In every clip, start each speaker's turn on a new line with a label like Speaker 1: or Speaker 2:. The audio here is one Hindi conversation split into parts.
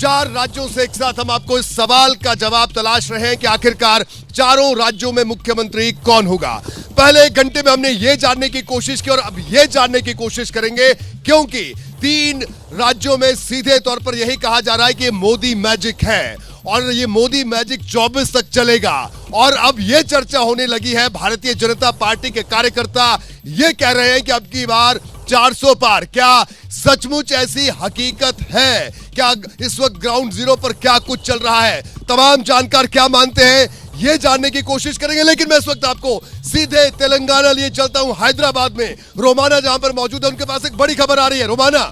Speaker 1: 4 राज्यों से एक साथ हम आपको इस सवाल का जवाब तलाश रहे हैं कि आखिरकार चारों राज्यों में मुख्यमंत्री कौन होगा। पहले 1 घंटे में हमने ये जानने की कोशिश की और अब ये जानने की कोशिश करेंगे, क्योंकि 3 राज्यों में सीधे तौर पर यही कहा जा रहा है कि मोदी मैजिक है और ये मोदी मैजिक 24 तक चलेगा। और अब ये चर्चा होने लगी है, भारतीय जनता पार्टी के कार्यकर्ता ये कह रहे हैं कि अब की बार 400 पार। क्या सचमुच ऐसी हकीकत है? क्या इस वक्त ग्राउंड जीरो पर क्या कुछ चल रहा है? तमाम जानकार क्या मानते हैं ये जानने की कोशिश करेंगे, लेकिन मैं इस वक्त आपको सीधे तेलंगाना लिए चलता हूं, हैदराबाद में रोमाना जहां पर मौजूद है। उनके पास एक बड़ी खबर आ रही है। रोमाना।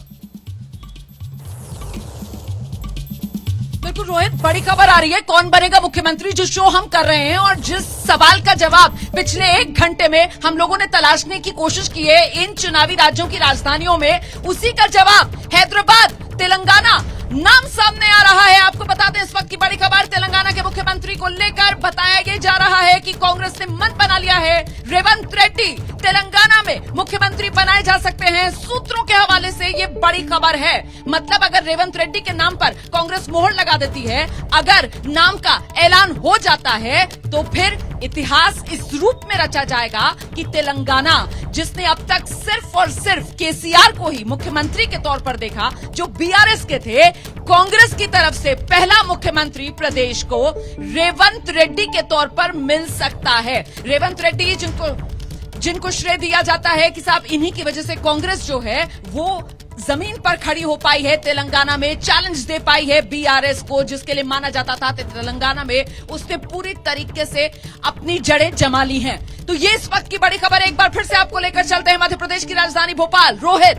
Speaker 2: बिल्कुल रोहित, बड़ी खबर आ रही है। कौन बनेगा मुख्यमंत्री जो शो हम कर रहे हैं और जिस सवाल का जवाब पिछले 1 घंटे में हम लोगों ने तलाशने की कोशिश की है इन चुनावी राज्यों की राजधानियों में, उसी का जवाब हैदराबाद, तेलंगाना नाम सामने आ रहा है। आपको बता दें इस वक्त की बड़ी खबर तेलंगाना के मुख्यमंत्री को लेकर बताया ये जा रहा है कि कांग्रेस ने मन बना लिया है, रेवंत रेड्डी तेलंगाना में मुख्यमंत्री बनाए जा सकते हैं। सूत्रों के हवाले से ये बड़ी खबर है। मतलब अगर रेवंत रेड्डी के नाम पर कांग्रेस मोहर लगा देती है, अगर नाम का ऐलान हो जाता है, तो फिर इतिहास इस रूप में रचा जाएगा कि तेलंगाना, जिसने अब तक सिर्फ और सिर्फ केसीआर को ही मुख्यमंत्री के तौर पर देखा, जो बीआरएस के थे, कांग्रेस की तरफ से पहला मुख्यमंत्री प्रदेश को रेवंत रेड्डी के तौर पर मिल सकता है। रेवंत रेड्डी जिनको श्रेय दिया जाता है कि साहब इन्हीं की वजह से कांग्रेस जो है वो जमीन पर खड़ी हो पाई है, तेलंगाना में चैलेंज दे पाई है बीआरएस को, जिसके लिए माना जाता था तेलंगाना में उसने पूरी तरीके से अपनी जड़ें जमा ली हैं। तो ये इस वक्त की बड़ी खबर है। एक बार फिर से आपको लेकर चलते हैं मध्य प्रदेश की राजधानी भोपाल। रोहित।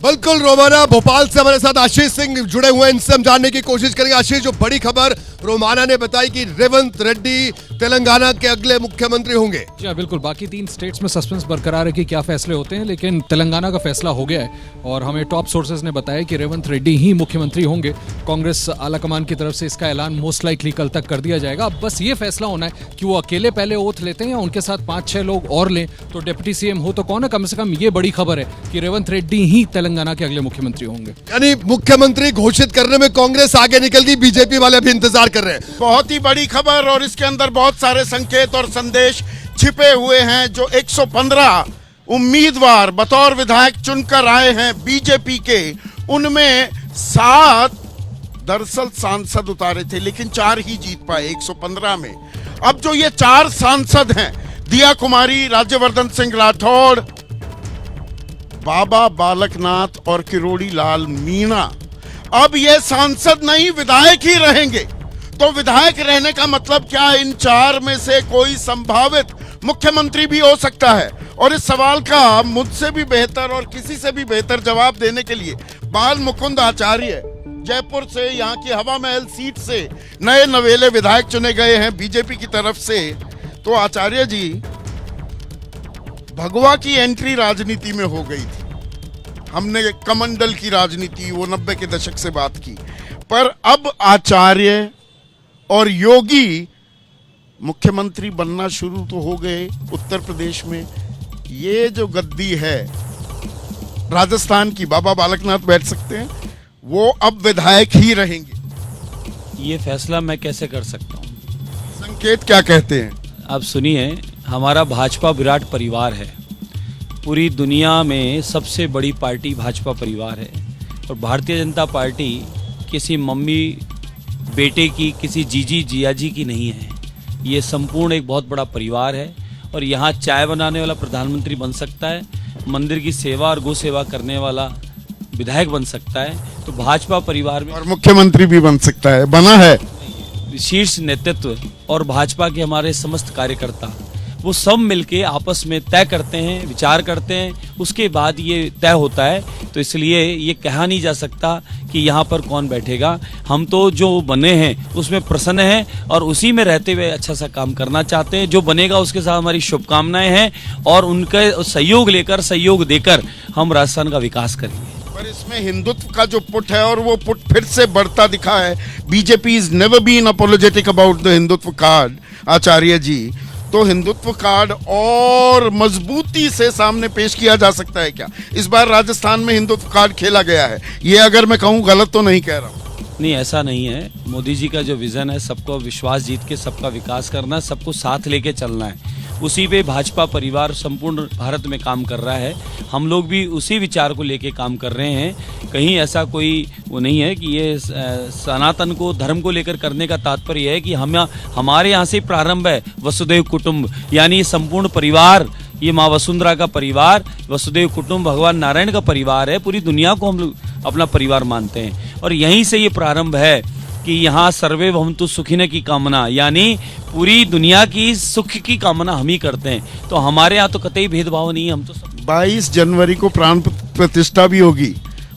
Speaker 1: बिल्कुल रोमाना, भोपाल से हमारे साथ आशीष सिंह जुड़े हुए हैं, इनसे हम जानने की कोशिश करेंगे। आशीष, जो बड़ी खबर रोमाना ने बताई कि रेवंत रेड्डी तेलंगाना के अगले मुख्यमंत्री होंगे।
Speaker 3: जी बिल्कुल, बाकी 3 स्टेट्स में सस्पेंस बरकरार है कि क्या फैसले होते हैं, लेकिन तेलंगाना का फैसला हो गया है और हमें टॉप सोर्सेज ने बताया कि रेवंत रेड्डी ही मुख्यमंत्री होंगे। कांग्रेस आलाकमान की तरफ से इसका ऐलान मोस्ट लाइकली कल तक कर दिया जाएगा। अब बस ये फैसला होना है कि वो अकेले पहले ओथ लेते हैं या उनके साथ 5-6 लोग और लें, तो डिप्टी सीएम हो तो कौन है। कम से कम ये बड़ी खबर है कि रेवंत रेड्डी ही तेलंगाना के अगले मुख्यमंत्री होंगे।
Speaker 1: यानी मुख्यमंत्री घोषित करने में कांग्रेस आगे निकल गई, बीजेपी वाले अभी इंतजार कर रहे हैं।
Speaker 4: बहुत ही बड़ी खबर और इसके अंदर बहुत सारे संकेत और संदेश छिपे हुए हैं। जो 115 उम्मीदवार बतौर विधायक चुनकर आए हैं बीजेपी के, उनमें 7 दरअसल सांसद उतारे थे, लेकिन 4 ही जीत पाए 115 में। अब जो ये 4 सांसद हैं, दिया कुमारी, राज्यवर्धन सिंह राठौड़, बाबा बालकनाथ और किरोड़ी लाल मीणा, अब ये सांसद नहीं विधायक ही रहेंगे। तो विधायक रहने का मतलब क्या? इन 4 में से कोई संभावित मुख्यमंत्री भी हो सकता है। और इस सवाल का मुझसे भी बेहतर और किसी से भी बेहतर जवाब देने के लिए बाल मुकुंद आचार्य जयपुर से, यहाँ की हवा महल सीट से नए नवेले विधायक चुने गए हैं बीजेपी की तरफ से। तो आचार्य जी, भगवा की एंट्री राजनीति में हो गई थी, हमने कमंडल की राजनीति वो 90 के दशक से बात की, पर अब आचार्य और योगी मुख्यमंत्री बनना शुरू तो हो गए उत्तर प्रदेश में। ये जो गद्दी है राजस्थान की, बाबा बालकनाथ बैठ सकते हैं, वो अब विधायक ही रहेंगे।
Speaker 5: ये फैसला मैं कैसे कर सकता हूँ?
Speaker 4: संकेत क्या कहते हैं?
Speaker 5: आप सुनिए, हमारा भाजपा विराट परिवार है। पूरी दुनिया में सबसे बड़ी पार्टी भाजपा परिवार है और भारतीय जनता पार्टी किसी मम्मी बेटे की, किसी जीजी जियाजी की नहीं है। ये संपूर्ण एक बहुत बड़ा परिवार है और यहाँ चाय बनाने वाला प्रधानमंत्री बन सकता है, मंदिर की सेवा और गौ सेवा करने वाला विधायक बन सकता है। तो भाजपा परिवार में
Speaker 4: और मुख्यमंत्री भी बन सकता है, बना है।
Speaker 5: शीर्ष नेतृत्व और भाजपा के हमारे समस्त कार्यकर्ता वो सब मिलके आपस में तय करते हैं, विचार करते हैं, उसके बाद ये तय होता है। तो इसलिए ये कहा नहीं जा सकता कि यहाँ पर कौन बैठेगा। हम तो जो बने हैं उसमें प्रसन्न हैं और उसी में रहते हुए अच्छा सा काम करना चाहते हैं। जो बनेगा उसके साथ हमारी शुभकामनाएं हैं और उनके सहयोग लेकर, सहयोग देकर हम राजस्थान का विकास करेंगे।
Speaker 4: पर इसमें हिंदुत्व का जो पुट है और वो पुट फिर से बढ़ता दिखा है। BJP is never been apologetic about the Hindutva card, Acharya ji. तो हिंदुत्व कार्ड और मजबूती से सामने पेश किया जा सकता है क्या? इस बार राजस्थान में हिंदुत्व कार्ड खेला गया है, ये अगर मैं कहूँ गलत तो नहीं कह रहा हूँ?
Speaker 5: नहीं, ऐसा नहीं है। मोदी जी का जो विजन है, सबको विश्वास जीत के सबका विकास करना है, सबको साथ लेके चलना है, उसी पे भाजपा परिवार संपूर्ण भारत में काम कर रहा है। हम लोग भी उसी विचार को लेके काम कर रहे हैं। कहीं ऐसा कोई वो नहीं है कि ये सनातन को, धर्म को लेकर करने का तात्पर्य है कि हमारे यहाँ से प्रारंभ है वसुदैव कुटुंब, यानी संपूर्ण परिवार, ये माँ वसुंधरा का परिवार, वसुदैव कुटुंब भगवान नारायण का परिवार है। पूरी दुनिया को हम लोग अपना परिवार मानते हैं और यहीं से ये प्रारंभ है कि यहाँ सर्वे भवन्तु सुखिनः की कामना, यानी पूरी दुनिया की सुख की कामना हम ही करते हैं। तो हमारे यहाँ तो कतई भेदभाव नहीं है। हम तो
Speaker 4: 22 जनवरी को प्राण प्रतिष्ठा भी होगी,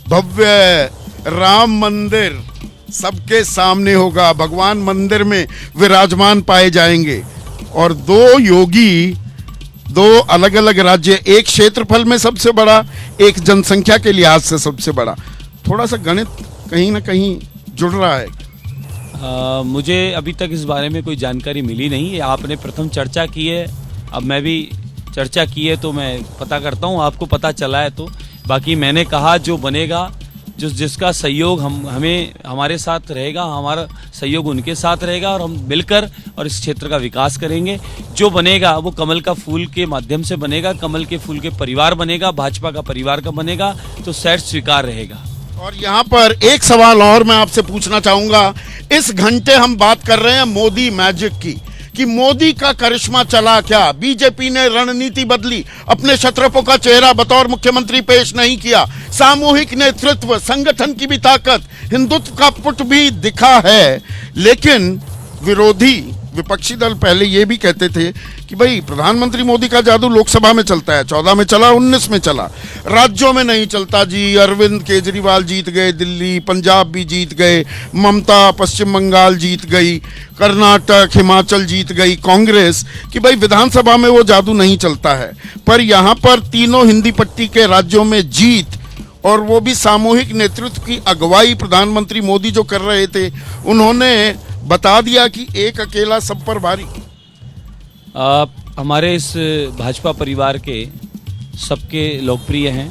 Speaker 4: भव्य राम मंदिर सबके सामने होगा, भगवान मंदिर में विराजमान पाए जाएंगे और दो योगी, दो अलग अलग राज्य, एक क्षेत्रफल में सबसे बड़ा, एक जनसंख्या के लिहाज से सबसे बड़ा। थोड़ा सा गणित कहीं ना कहीं जुड़ रहा है।
Speaker 5: मुझे अभी तक इस बारे में कोई जानकारी मिली नहीं। आपने प्रथम चर्चा की है, अब मैं भी चर्चा की है तो मैं पता करता हूँ, आपको पता चला है तो। बाकी मैंने कहा जो बनेगा, जिसका सहयोग हमें हमारे साथ रहेगा, हमारा सहयोग उनके साथ रहेगा और हम मिलकर और इस क्षेत्र का विकास करेंगे। जो बनेगा वो कमल का फूल के माध्यम से बनेगा, कमल के फूल के परिवार बनेगा, भाजपा का परिवार का बनेगा, तो सैर स्वीकार रहेगा।
Speaker 4: और यहाँ पर एक सवाल और मैं आपसे पूछना चाहूंगा। इस घंटे हम बात कर रहे हैं मोदी मैजिक की, कि मोदी का करिश्मा चला क्या? बीजेपी ने रणनीति बदली, अपने शत्रपों का चेहरा बतौर मुख्यमंत्री पेश नहीं किया, सामूहिक नेतृत्व, संगठन की भी ताकत, हिंदुत्व का पुट भी दिखा है। लेकिन विपक्षी दल पहले ये भी कहते थे कि भाई प्रधानमंत्री मोदी का जादू लोकसभा में चलता है, 14 में चला, 19 में चला, राज्यों में नहीं चलता जी। अरविंद केजरीवाल जीत गए दिल्ली, पंजाब भी जीत गए, ममता पश्चिम बंगाल जीत गई, कर्नाटक, हिमाचल जीत गई कांग्रेस, कि भाई विधानसभा में वो जादू नहीं चलता है। पर यहाँ पर तीनों हिंदी पट्टी के राज्यों में जीत, और वो भी सामूहिक नेतृत्व की अगुवाई प्रधानमंत्री मोदी जो कर रहे थे, उन्होंने बता दिया कि एक अकेला सब पर भारी।
Speaker 5: हमारे इस भाजपा परिवार के सबके लोकप्रिय हैं।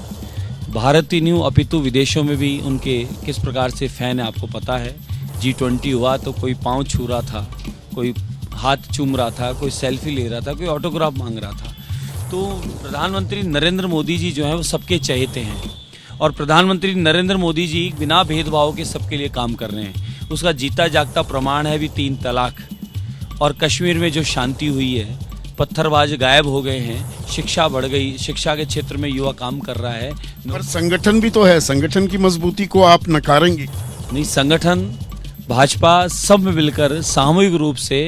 Speaker 5: भारत ही नहीं अपितु विदेशों में भी उनके किस प्रकार से फैन है आपको पता है। G20 हुआ तो कोई पाँव छू रहा था, कोई हाथ चूम रहा था, कोई सेल्फी ले रहा था, कोई ऑटोग्राफ मांग रहा था। तो प्रधानमंत्री नरेंद्र मोदी जी जो हैं वो सबके चहेते हैं और प्रधानमंत्री नरेंद्र मोदी जी बिना भेदभाव के सबके लिए काम कर रहे हैं। उसका जीता जागता प्रमाण है भी 3 तलाक, और कश्मीर में जो शांति हुई है, पत्थरबाज गायब हो गए हैं, शिक्षा बढ़ गई, शिक्षा के क्षेत्र में युवा काम कर रहा है।
Speaker 4: पर संगठन भी तो है, संगठन की मजबूती को आप नकारेंगे
Speaker 5: नहीं? संगठन, भाजपा सब में मिलकर सामूहिक रूप से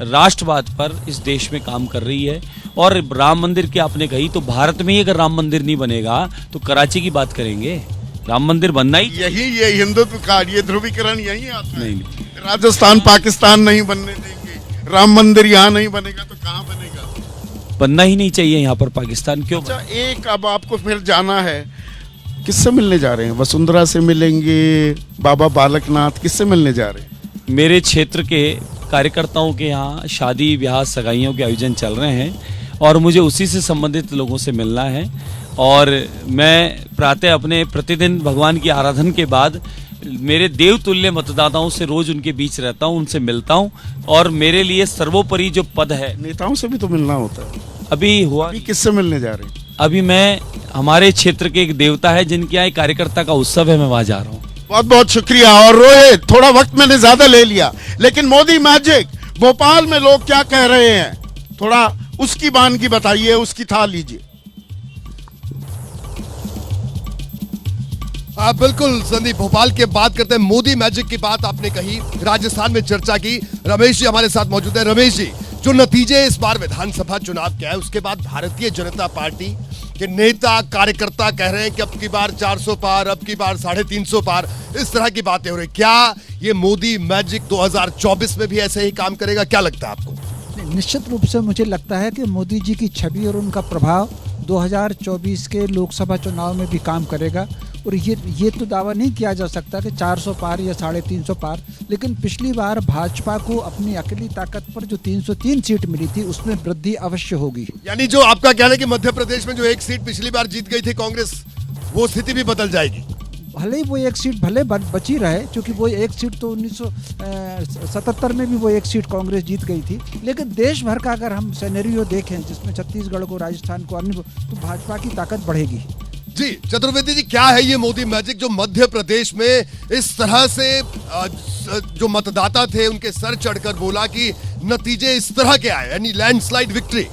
Speaker 5: राष्ट्रवाद पर इस देश में काम कर रही है। और राम मंदिर की आपने कही, तो भारत में ही अगर राम मंदिर नहीं बनेगा तो कराची की बात करेंगे। राम मंदिर बनना ही
Speaker 4: ये हिंदुत्व कार्ड, ये ध्रुवीकरण यही आता है।
Speaker 5: नहीं,
Speaker 4: राजस्थान पाकिस्तान नहीं बनने देंगे, राम मंदिर यहाँ नहीं बनेगा तो कहाँ बनेगा?
Speaker 5: बनना ही नहीं चाहिए यहाँ पर पाकिस्तान। क्यों?
Speaker 4: अच्छा, एक अब आपको फिर जाना है, किससे मिलने जा रहे हैं? वसुंधरा से मिलेंगे, बाबा बालकनाथ, किससे मिलने जा रहे हैं?
Speaker 5: मेरे क्षेत्र के कार्यकर्ताओं के यहाँ शादी ब्याह सगाइयों के आयोजन चल रहे हैं और मुझे उसी से संबंधित लोगों से मिलना है। और मैं प्रातः अपने प्रतिदिन भगवान की आराधना के बाद मेरे देवतुल्य मतदाताओं से रोज उनके बीच रहता हूं, उनसे मिलता हूं। और मेरे लिए सर्वोपरि जो पद है,
Speaker 4: नेताओं से भी तो मिलना होता है।
Speaker 5: अभी हुआ।
Speaker 4: अभी किससे मिलने जा रहे हैं?
Speaker 5: अभी मैं हमारे क्षेत्र के एक देवता है जिनके यहाँ एक कार्यकर्ता का उत्सव है, मैं वहां जा रहा हूँ।
Speaker 4: बहुत बहुत शुक्रिया। और रोहित, थोड़ा वक्त मैंने ज्यादा ले लिया, लेकिन मोदी मैजिक भोपाल में लोग क्या कह रहे हैं, थोड़ा उसकी बानगी बताइए, उसकी थाल लीजिए।
Speaker 1: बिल्कुल संदीप, भोपाल के बात करते हैं। मोदी मैजिक की बात आपने कही, राजस्थान में चर्चा की। रमेश जी हमारे साथ मौजूद है। रमेश जी, जो नतीजे इस बार विधानसभा चुनाव के है, उसके बाद भारतीय जनता पार्टी के नेता कार्यकर्ता कह रहे हैं कि अब की बार 400 पार, अब की बार 350 पार, इस तरह की बातें हो रही। क्या ये मोदी मैजिक 2024 में भी ऐसे ही काम करेगा? क्या लगता है आपको?
Speaker 6: निश्चित रूप से मुझे लगता है कि मोदी जी की छवि और उनका प्रभाव 2024 के लोकसभा चुनाव में भी काम करेगा। और ये तो दावा नहीं किया जा सकता कि 400 पार या 350 पार, लेकिन पिछली बार भाजपा को अपनी अकेली ताकत पर जो 303 सीट मिली थी उसमें वृद्धि अवश्य होगी।
Speaker 1: यानी जो आपका कहना है कि मध्य प्रदेश में जो एक सीट पिछली बार जीत गई थी कांग्रेस, वो स्थिति भी बदल जाएगी।
Speaker 6: भले ही वो एक सीट भले बची रहे, क्योंकि वो एक सीट तो 1977 में भी वो एक सीट कांग्रेस जीत गई थी, लेकिन देश भर का अगर हम सिनेरियो देखें जिसमें छत्तीसगढ़ को, राजस्थान को, अन्य, तो भाजपा की ताकत बढ़ेगी।
Speaker 1: जी चतुर्वेदी जी, क्या है ये मोदी मैजिक जो मध्य प्रदेश में इस तरह से जो मतदाता थे उनके सर चढ़कर बोला कि नतीजे इस तरह के आए, यानी लैंडस्लाइड विक्ट्री?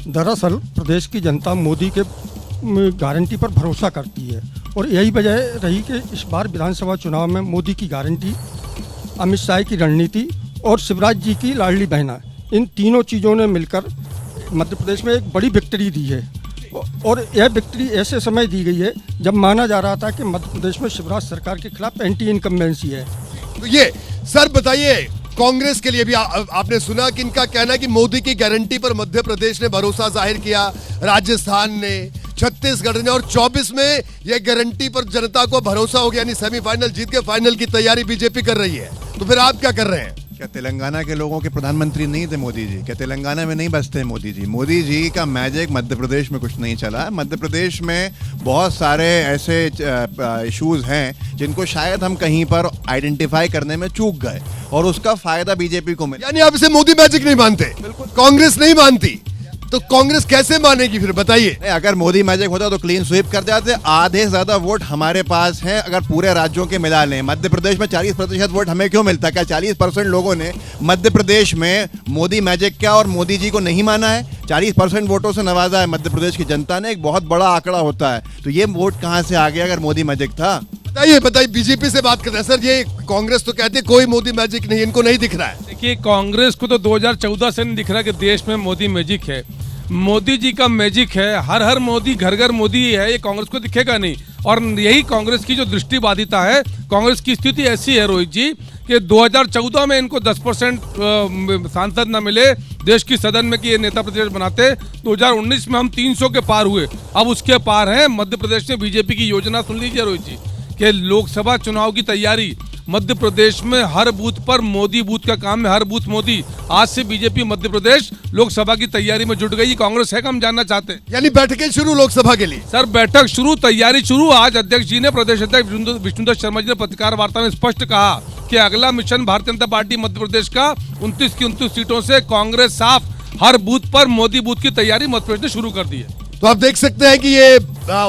Speaker 7: दरअसल प्रदेश की जनता मोदी के गारंटी पर भरोसा करती है और यही वजह रही कि इस बार विधानसभा चुनाव में मोदी की गारंटी, अमित शाह की रणनीति और शिवराज जी की लाडली बहना, इन तीनों चीज़ों ने मिलकर मध्य प्रदेश में एक बड़ी विक्ट्री दी है। और यह विक्ट्री ऐसे समय दी गई है जब माना जा रहा था कि मध्य प्रदेश में शिवराज सरकार के खिलाफ एंटी इनकम्बेंसी है।
Speaker 1: तो ये सर बताइए, कांग्रेस के लिए भी आपने सुना कि इनका कहना है कि मोदी की गारंटी पर मध्य प्रदेश ने भरोसा जाहिर किया, राजस्थान ने, छत्तीसगढ़ ने, और 24 में यह गारंटी पर जनता को भरोसा हो गया, यानी सेमीफाइनल जीत के फाइनल की तैयारी बीजेपी कर रही है। तो फिर आप क्या कर रहे हैं?
Speaker 8: क्या तेलंगाना के लोगों के प्रधानमंत्री नहीं थे मोदी जी? क्या तेलंगाना में नहीं बसते मोदी जी? मोदी जी का मैजिक मध्य प्रदेश में कुछ नहीं चला। मध्य प्रदेश में बहुत सारे ऐसे इश्यूज हैं जिनको शायद हम कहीं पर आइडेंटिफाई करने में चूक गए और उसका फायदा बीजेपी को मिला।
Speaker 1: यानी आप इसे मोदी मैजिक नहीं मानते? कांग्रेस नहीं मानती, तो कांग्रेस कैसे मानेगी फिर, बताइए?
Speaker 8: अगर मोदी मैजिक होता तो क्लीन स्वीप कर जाते। आधे से ज्यादा वोट हमारे पास हैं अगर पूरे राज्यों के मिला लें। मध्य प्रदेश में 40% वोट हमें क्यों मिलता? क्या 40% लोगों ने मध्य प्रदेश में मोदी मैजिक क्या और मोदी जी को नहीं माना है? 40% वोटों से नवाजा है मध्य प्रदेश की जनता ने, एक बहुत बड़ा आंकड़ा होता है। तो ये वोट कहाँ से आ गया अगर मोदी मैजिक था?
Speaker 1: बताइए, बीजेपी से बात करते हैं। सर, ये कांग्रेस तो कहते कोई मोदी मैजिक नहीं, इनको नहीं दिख रहा है।
Speaker 9: देखिए, कांग्रेस को तो 2014 से नहीं दिख रहा कि देश में मोदी मैजिक है। मोदी जी का मैजिक है, हर हर मोदी, घर घर मोदी है, ये कांग्रेस को दिखेगा नहीं। और यही कांग्रेस की जो दृष्टिबाधिता है। कांग्रेस की स्थिति ऐसी है रोहित जी कि 2014 में इनको 10% सांसद न मिले देश की सदन में कि ये नेता प्रतिपक्ष बनाते। 2019 में हम 300 के पार हुए, अब उसके पार हैं। मध्य प्रदेश में बीजेपी की योजना सुन लीजिए रोहित जी कि लोकसभा चुनाव की तैयारी मध्य प्रदेश में हर बूथ पर मोदी बूथ का काम है, हर बूथ मोदी। आज से बीजेपी मध्य प्रदेश लोकसभा की तैयारी में जुट गई। कांग्रेस है, हम जानना चाहते हैं।
Speaker 1: यानी बैठकें शुरू लोकसभा के लिए?
Speaker 9: सर, बैठक शुरू, तैयारी शुरू। आज अध्यक्ष जी ने, प्रदेश अध्यक्ष विष्णुदत्त शर्मा जी ने पत्रकार वार्ता में स्पष्ट कहा कि अगला मिशन भारतीय जनता पार्टी मध्य प्रदेश का 29 की 29 सीटों से कांग्रेस साफ, हर बूथ पर मोदी बूथ की तैयारी मध्य प्रदेश ने शुरू कर दी है।
Speaker 1: तो आप देख सकते हैं कि ये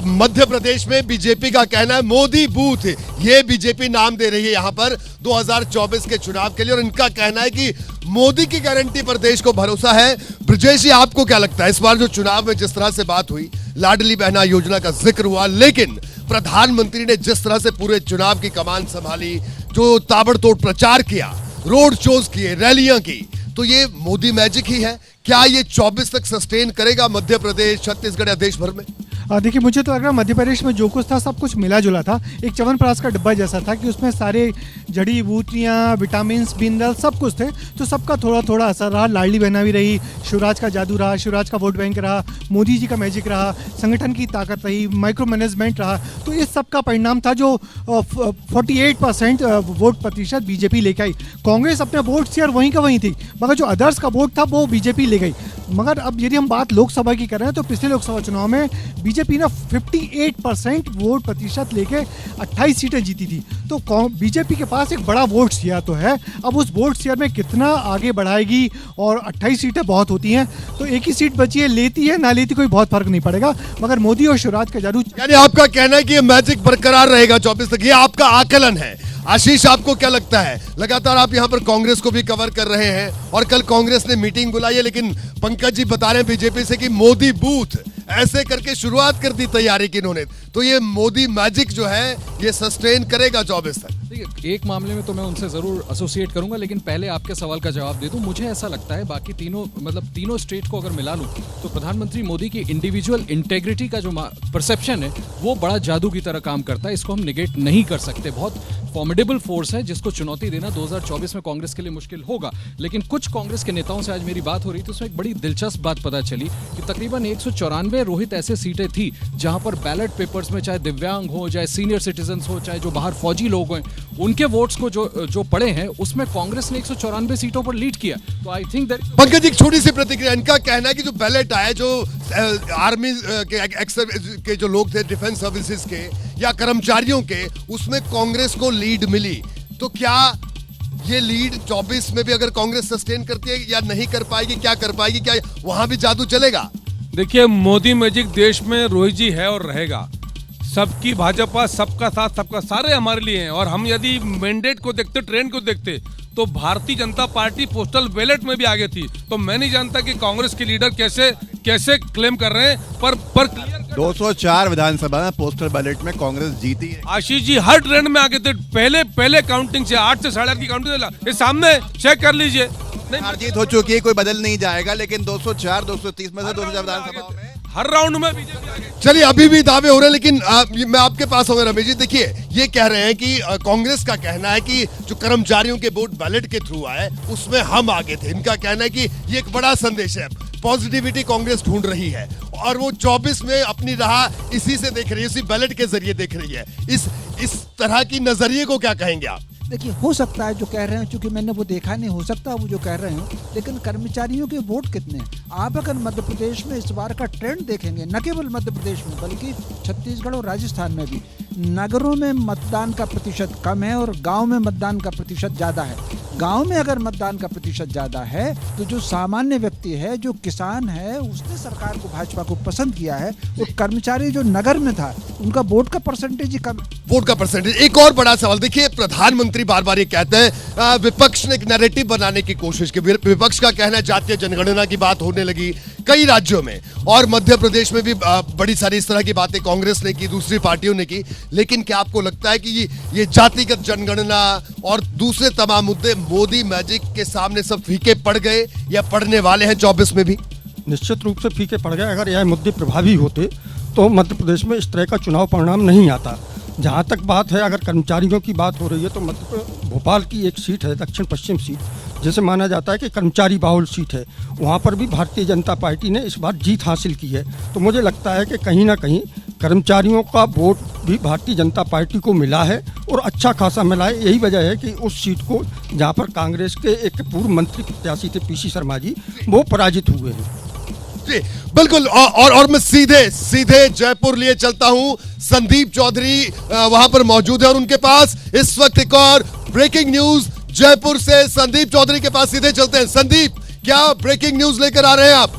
Speaker 1: मध्य प्रदेश में बीजेपी का कहना है मोदी बूथ, ये बीजेपी नाम दे रही है यहाँ पर 2024 के चुनाव के लिए, और इनका कहना है कि मोदी की गारंटी पर देश को भरोसा है। ब्रजेश जी, आपको क्या लगता है, इस बार जो चुनाव में जिस तरह से बात हुई, लाडली बहना योजना का जिक्र हुआ, लेकिन प्रधानमंत्री ने जिस तरह से पूरे चुनाव की कमान संभाली, जो ताबड़तोड़ प्रचार किया, रोड शोज किए, रैलियां की, तो ये मोदी मैजिक ही है? क्या ये 24 तक सस्टेन करेगा मध्य प्रदेश, छत्तीसगढ़ या देश भर में?
Speaker 10: देखिए, मुझे तो लग रहा मध्य प्रदेश में जो कुछ था सब कुछ मिला जुला था। एक च्यवनप्राश का डिब्बा जैसा था कि उसमें सारे जड़ी बूटियाँ, विटामिन, मिनरल सब कुछ थे। तो सबका थोड़ा थोड़ा असर रहा। लाडली बहना भी रही, शिवराज का जादू रहा, शिवराज का वोट बैंक रहा, मोदी जी का मैजिक रहा, संगठन की ताकत रही, माइक्रो मैनेजमेंट रहा। तो इस सब का परिणाम था जो 48% वोट प्रतिशत बीजेपी लेके आई। कांग्रेस अपने वोट शेयर वहीं का वहीं थी, मगर जो अदर्स का वोट था वो बीजेपी ले गई। मगर अब यदि हम बात लोकसभा की करें तो पिछले लोकसभा चुनाव में बीजेपी ने 58% वोट प्रतिशत लेके 28 सीटें जीती थी। तो बीजेपी के पास एक बड़ा वोट शेयर तो है। अब उस वोट शेयर में कितना आगे बढ़ाएगी, और 28 सीटें बहुत होती हैं, तो एक ही सीट बची है, लेती है ना लेती कोई बहुत फर्क नहीं पड़ेगा। मगर मोदी और शिवराज का जादू,
Speaker 1: यानी आपका कहना है कि ये मैजिक बरकरार रहेगा 24 तक, ये आपका आकलन है। आशीष, आपको क्या लगता है? लगातार आप यहाँ पर कांग्रेस को भी कवर कर रहे हैं, और कल कांग्रेस ने मीटिंग बुलाई है, लेकिन पंकज जी बता रहे हैं बीजेपी से कि मोदी बूथ ऐसे करके शुरुआत कर दी तैयारी की इन्होंने। तो ये मोदी मैजिक जो है ये सस्टेन करेगा 24 तक?
Speaker 3: देखिए, एक मामले में तो मैं उनसे जरूर एसोसिएट करूंगा, लेकिन पहले आपके सवाल का जवाब दे दूं। मुझे ऐसा लगता है बाकी तीनों स्टेट को अगर मिला लूं तो प्रधानमंत्री मोदी की इंडिविजुअल इंटेग्रिटी का जो परसेप्शन है वो बड़ा जादू की तरह काम करता है। इसको हम निगेट नहीं कर सकते। बहुत फॉर्मिडेबल फोर्स है जिसको चुनौती देना 2024 में कांग्रेस के लिए मुश्किल होगा। लेकिन कुछ कांग्रेस के नेताओं से आज मेरी बात हो रही थी, उसमें एक बड़ी दिलचस्प बात पता चली कि तकरीबन 194 कितने रोहित ऐसे सीटें थी जहां पर बैलेट पेपर्स में चाहे दिव्यांग हो, चाहे सीनियर सिटीजन हो, चाहे जो बाहर फौजी लोग हैं, उनके वोट्स को जो पड़े हैं उसमें कांग्रेस ने 194 सीटों पर लीड किया। तो आई थिंक दैट
Speaker 1: पंकज, एक छोटी सी प्रतिक्रिया। इनका कहना है कि जो बैलेट आए, जो आर्मी के जो लोग थे, डिफेंस सर्विसेज के या कर्मचारियों के, उसमें कांग्रेस को लीड मिली। तो क्या ये लीड 24 में भी अगर कांग्रेस सस्टेन करती है या नहीं कर पाएगी, क्या कर पाएगी, क्या वहां भी जादू चलेगा?
Speaker 9: देखिए, मोदी मैजिक देश में रोहित जी है और रहेगा। सबकी भाजपा, सबका साथ सबका सारे हमारे लिए हैं। और हम यदि मैंडेट को देखते, ट्रेंड को देखते, तो Bharatiya Janata party postal ballot में भी आगे थी। तो मैं नहीं जानता कि कांग्रेस के लीडर कैसे क्लेम कर रहे हैं, पर क्लियर
Speaker 8: 204 विधानसभा में पोस्टल बैलेट में कांग्रेस जीती है।
Speaker 9: आशीष जी हर ट्रेंड में आगे थे। पहले काउंटिंग से 8 से 8.5 की काउंटिंग ये सामने चेक कर लीजिए।
Speaker 8: हार जीत हो चुकी है, कोई बदल नहीं जाएगा, लेकिन 204 230 में से 204 विधानसभा में
Speaker 9: हर राउंड में बीजेपी आगे।
Speaker 1: चलिए, अभी भी दावे हो रहे हैं, लेकिन मैं आपके पास आऊंगा रमेश जी। देखिए, ये कह रहे हैं कि कांग्रेस का कहना है कि जो कर्मचारियों के वोट बैलेट के थ्रू आए उसमें हम आगे थे। इनका कहना है कि ये एक बड़ा संदेश है, पॉजिटिविटी कांग्रेस ढूंढ रही है और वो 24 में अपनी राह इसी से देख रही है, इसी बैलेट के जरिए देख रही है। इस तरह की नजरिए को क्या कहेंगे आप?
Speaker 6: देखिए, हो सकता है जो कह रहे हैं, क्योंकि मैंने वो देखा नहीं, हो सकता है वो जो कह रहे हैं, लेकिन कर्मचारियों के वोट कितने हैं? आप अगर मध्य प्रदेश में इस बार का ट्रेंड देखेंगे, न केवल मध्य प्रदेश में बल्कि छत्तीसगढ़ और राजस्थान में भी, नगरों में मतदान का प्रतिशत कम है और गांव में मतदान का प्रतिशत ज़्यादा है। गांव में अगर मतदान का प्रतिशत ज़्यादा है तो जो सामान्य व्यक्ति है, जो किसान है, उसने सरकार को, भाजपा को पसंद किया है। और कर्मचारी जो नगर में था, उनका वोट का परसेंटेज ही कम।
Speaker 1: वोट का परसेंटेज। एक और बड़ा सवाल, देखिए, प्रधानमंत्री बार बार ये कहते हैं, विपक्ष ने एक नैरेटिव बनाने की कोशिश की। विपक्ष का कहना है जातीय जनगणना की बात होने लगी कई राज्यों में, और मध्य प्रदेश में भी बड़ी सारी इस तरह की बातें कांग्रेस ने की, दूसरी पार्टियों ने की। लेकिन क्या आपको लगता है कि ये जातिगत जनगणना और दूसरे तमाम मुद्दे मोदी मैजिक के सामने सब फीके पड़ गए या पड़ने वाले हैं 24 में भी?
Speaker 7: निश्चित रूप से फीके पड़ गए। अगर यह मुद्दे प्रभावी होते तो मध्य प्रदेश में इस तरह का चुनाव परिणाम नहीं आता। जहाँ तक बात है, अगर कर्मचारियों की बात हो रही है, तो भोपाल की एक सीट है, दक्षिण पश्चिम सीट, जैसे माना जाता है कि कर्मचारी बाहुल सीट है, वहाँ पर भी भारतीय जनता पार्टी ने इस बार जीत हासिल की है। तो मुझे लगता है कि कहीं ना कहीं कर्मचारियों का वोट भी भारतीय जनता पार्टी को मिला है और अच्छा खासा मिला है। यही वजह है कि उस सीट को, जहाँ पर कांग्रेस के एक पूर्व मंत्री प्रत्याशी थे पीसी शर्मा जी, वो पराजित हुए हैं।
Speaker 1: जी बिल्कुल। और मैं सीधे जयपुर लिए चलता हूं। संदीप चौधरी वहां पर मौजूद है और उनके पास इस वक्त एक और ब्रेकिंग न्यूज जयपुर से। संदीप चौधरी के पास सीधे चलते हैं। संदीप, क्या ब्रेकिंग न्यूज लेकर आ रहे हैं आप?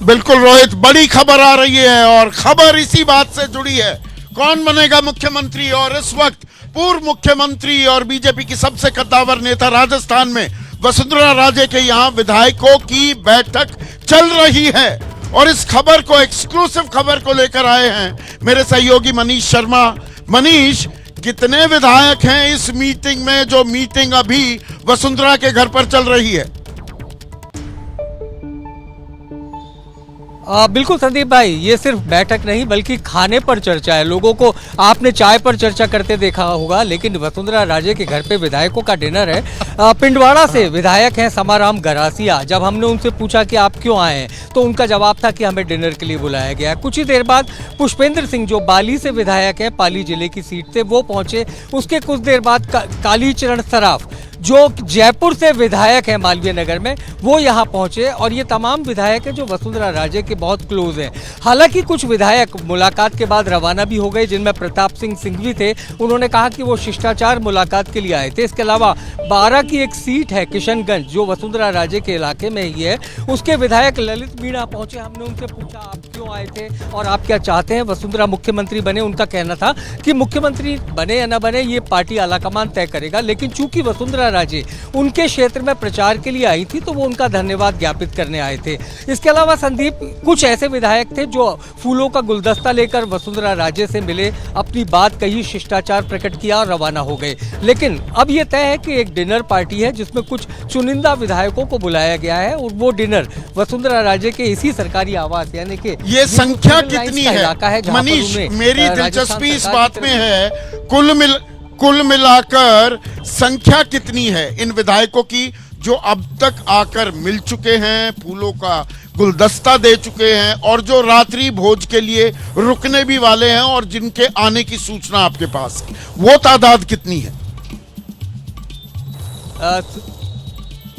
Speaker 4: बिल्कुल रोहित, बड़ी खबर आ रही है और खबर इसी बात से जुड़ी है, कौन बनेगा मुख्यमंत्री। और इस वक्त पूर्व मुख्यमंत्री और बीजेपी की सबसे कद्दावर नेता राजस्थान में वसुंधरा राजे के यहाँ विधायकों की बैठक चल रही है और इस खबर को, एक्सक्लूसिव खबर को लेकर आए हैं मेरे सहयोगी मनीष शर्मा। मनीष, कितने विधायक हैं इस मीटिंग में, जो मीटिंग अभी वसुंधरा के घर पर चल रही है?
Speaker 11: बिल्कुल संदीप भाई, ये सिर्फ बैठक नहीं बल्कि खाने पर चर्चा है। लोगों को आपने चाय पर चर्चा करते देखा होगा, लेकिन वसुंधरा राजे के घर पे विधायकों का डिनर है। पिंडवाड़ा से विधायक हैं समाराम गरासिया। जब हमने उनसे पूछा कि आप क्यों आए हैं, तो उनका जवाब था कि हमें डिनर के लिए बुलाया गया है। कुछ ही देर बाद पुष्पेंद्र सिंह, जो बाली से विधायक है, पाली जिले की सीट से, वो पहुंचे। उसके कुछ देर बाद कालीचरण सराफ, जो जयपुर से विधायक है मालवीय नगर में, वो यहाँ पहुंचे। और ये तमाम विधायक हैं जो वसुंधरा राजे के बहुत क्लोज हैं। हालांकि कुछ विधायक मुलाकात के बाद रवाना भी हो गए, जिनमें प्रताप सिंह सिंघवी थे। उन्होंने कहा कि वो शिष्टाचार मुलाकात के लिए आए थे। इसके अलावा 12 की एक सीट है किशनगंज, जो वसुंधरा राजे के इलाके में ही है, उसके विधायक ललित मीणा पहुंचे। हमने उनसे पूछा आप क्यों आए थे और आप क्या चाहते हैं, वसुंधरा मुख्यमंत्री बने। उनका कहना था कि मुख्यमंत्री बने या न बने ये पार्टी आलाकमान तय करेगा, लेकिन चूंकि वसुंधरा राजे उनके क्षेत्र में प्रचार के लिए आई थी तो वो उनका धन्यवाद ज्ञापित करने आए थे। इसके अलावा संदीप, कुछ ऐसे विधायक थे जो फूलों का गुलदस्ता लेकर वसुंधरा राजे से मिले, अपनी बात कही, शिष्टाचार प्रकट किया और रवाना हो गए। लेकिन अब ये तय है कि एक डिनर पार्टी है जिसमें कुछ चुनिंदा विधायकों को बुलाया गया है और वो डिनर वसुंधरा राजे के इसी सरकारी आवास, यानी कि
Speaker 4: ये संख्या कितनी है मनीष? मेरी दिलचस्पी इस बात में है, कुल मिलाकर संख्या कितनी है इन विधायकों की जो अब तक आकर मिल चुके हैं, फूलों का गुलदस्ता दे चुके हैं और जो रात्रि भोज के लिए रुकने भी वाले हैं और जिनके आने की सूचना आपके पास है, वो तादाद कितनी है?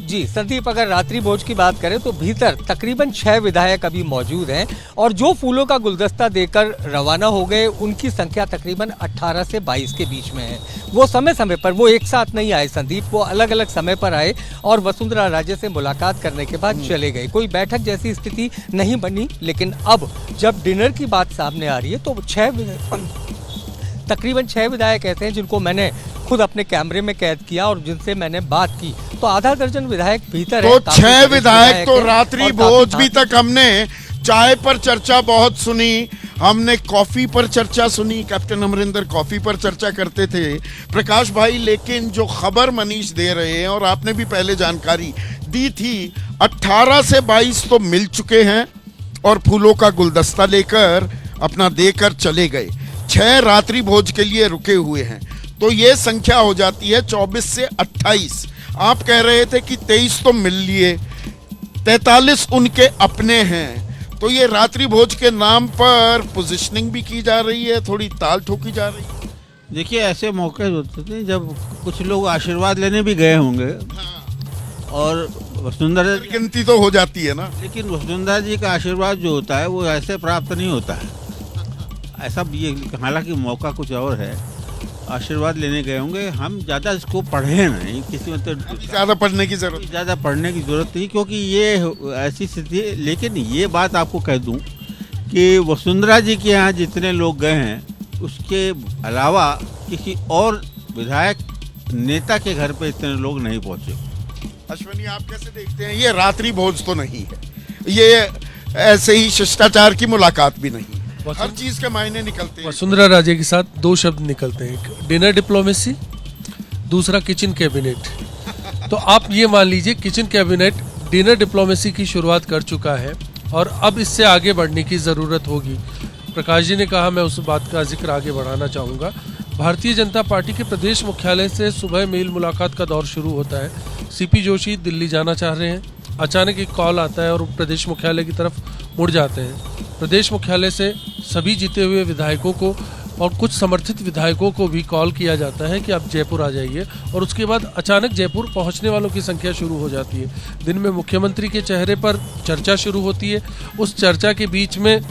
Speaker 11: जी संदीप, अगर रात्रि भोज की बात करें तो भीतर तकरीबन 6 विधायक अभी मौजूद हैं और जो फूलों का गुलदस्ता देकर रवाना हो गए उनकी संख्या तकरीबन 18 से 22 के बीच में है। वो समय समय पर, वो एक साथ नहीं आए संदीप, वो अलग अलग समय पर आए और वसुंधरा राजे से मुलाकात करने के बाद चले गए। कोई बैठक जैसी स्थिति नहीं बनी, लेकिन अब जब डिनर की बात सामने आ रही है तो तकरीबन 6 विधायक ऐसे हैं जिनको मैंने खुद अपने कैमरे में कैद किया और जिनसे मैंने बात की, तो आधा दर्जन विधायक भीतर
Speaker 4: तो
Speaker 11: है।
Speaker 4: 6 विधायक तो रात्रि भोज भी तक हमने चाय पर चर्चा बहुत सुनी, हमने कॉफी पर चर्चा सुनी, कैप्टन अमरिंदर कॉफी पर चर्चा करते थे प्रकाश भाई, लेकिन जो खबर मनीष दे रहे हैं और आपने भी पहले जानकारी दी थी, 18 से 22 तो मिल चुके हैं और फूलों का गुलदस्ता लेकर अपना देकर चले गए, 6 रात्रि भोज के लिए रुके हुए हैं, तो ये संख्या हो जाती है 24 से 28। आप कह रहे थे कि 23 तो मिल लिए, 43 उनके अपने हैं, तो ये रात्रि भोज के नाम पर पोजीशनिंग भी की जा रही है, थोड़ी ताल ठोकी जा रही है।
Speaker 12: देखिए, ऐसे मौके होते थे जब कुछ लोग आशीर्वाद लेने भी गए होंगे और वसुंधरा
Speaker 4: गिनती तो हो जाती है ना,
Speaker 12: लेकिन वसुंधरा जी का आशीर्वाद जो होता है वो ऐसे प्राप्त नहीं होता है। ऐसा ये हालांकि मौका कुछ और है, आशीर्वाद लेने गए होंगे। हम ज़्यादा इसको पढ़े नहीं, किसी मतलब
Speaker 4: ज़्यादा पढ़ने की जरूरत
Speaker 12: नहीं, क्योंकि ये ऐसी स्थिति है। लेकिन ये बात आपको कह दूं कि वसुंधरा जी के यहाँ जितने लोग गए हैं उसके अलावा किसी और विधायक नेता के घर पे इतने लोग नहीं पहुँचे।
Speaker 4: अश्विनी, आप कैसे देखते हैं? ये रात्रि भोज तो नहीं है, ये ऐसे ही शिष्टाचार की मुलाकात भी नहीं, हर चीज के मायने निकलते हैं।
Speaker 9: वसुंधरा राजे के साथ 2 शब्द निकलते हैं, एक डिनर डिप्लोमेसी, दूसरा किचन कैबिनेट। तो आप ये मान लीजिए किचन कैबिनेट डिनर डिप्लोमेसी की शुरुआत कर चुका है और अब इससे आगे बढ़ने की ज़रूरत होगी। प्रकाश जी ने कहा, मैं उस बात का जिक्र आगे बढ़ाना चाहूँगा। भारतीय जनता पार्टी के प्रदेश मुख्यालय से सुबह मेल मुलाकात का दौर शुरू होता है। सीपी जोशी दिल्ली जाना चाह रहे हैं, अचानक एक कॉल आता है और प्रदेश मुख्यालय की तरफ मुड़ जाते हैं। प्रदेश मुख्यालय से सभी जीते हुए विधायकों को और कुछ समर्थित विधायकों को भी कॉल किया जाता है कि आप जयपुर आ जाइए, और उसके बाद अचानक जयपुर पहुंचने वालों की संख्या शुरू हो जाती है। दिन में मुख्यमंत्री के चेहरे पर चर्चा शुरू होती है, उस चर्चा के बीच में